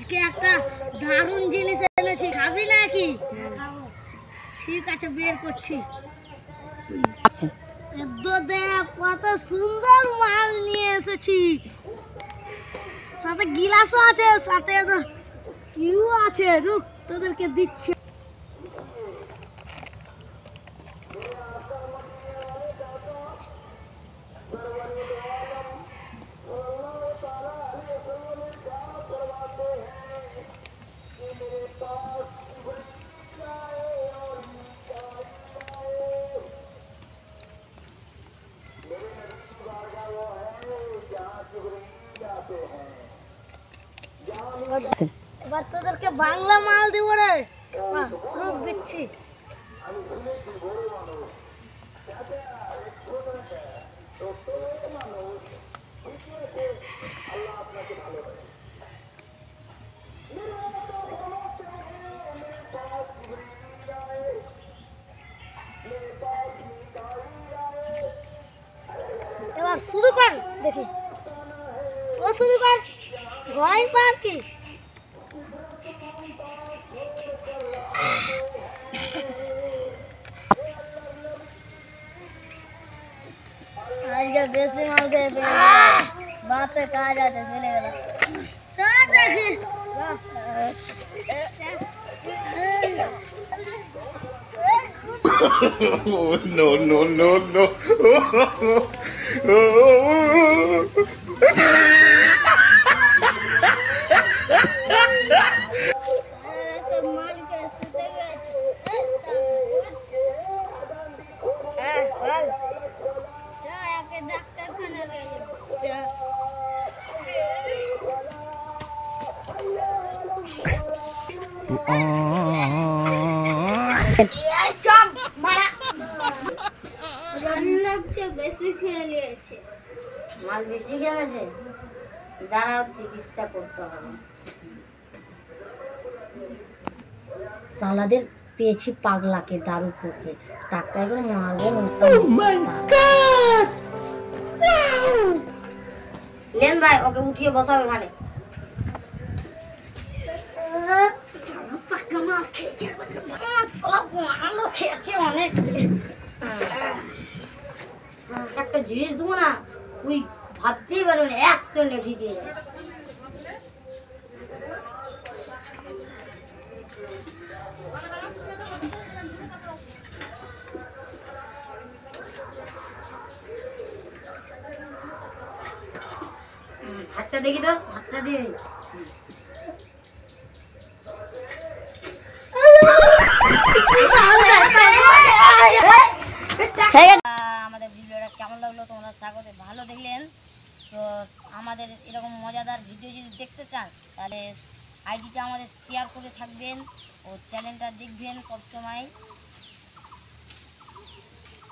আজকে একটা দারুণ জিনিস এনেছি, খাবি নাকি? ঠিক আছে, বের করছি। দেখ কত সুন্দর মাল নিয়ে এসেছি, সাথে গিলাসও আছে, সাথে কিউ আছে। রুক, তোদেরকে দিচ্ছি। এবার তোদেরকে বাংলা মাল দিব রে। রুক, দিচ্ছি। এবার শুরু কর, দেখি ও শুরু কর। ভয় পার কি? আজকে বেশি মাল দেবে, বাতে কাজ আছে, চলে গেল। চল দেখি। No, no, no, no. বেশি খেয়ে নিয়েছে, মাল বেশি খেয়েছে, দাঁড়াও চিকিৎসা করতে হবে। সালাদের পেয়েছি পাগলাকে, দারু খেতে টাকা করে মারবো। লেন ভাই, ওকে উঠিয়ে বসাও এখানে। অনেক একটা জিনিস দেবো না, তুই ভাবতেই পারবি না, এক সেকেন্ডে ঠিক হয়ে যাবে। হাতটা দেখি তো, হাতটা দিয়ে আমাদের ভিডিওটা কেমন লাগলো তোমরা স্বাগত। ভালো দেখলেন তো আমাদের এরকম মজাদার ভিডিও যদি দেখতে চান তাহলে আইডিটা আমাদের শেয়ার করে থাকবেন ও চ্যানেলটা দেখবেন সবসময়।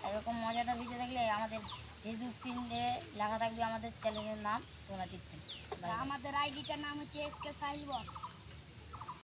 এরকম মজাদার ভিডিও দেখলে আমাদের ফেসবুক পেজে লেখা থাকবে আমাদের চ্যানেলের নাম, তোমরা দেখবেন। আমাদের আইডিটার নাম হচ্ছে SK সাহিল বস।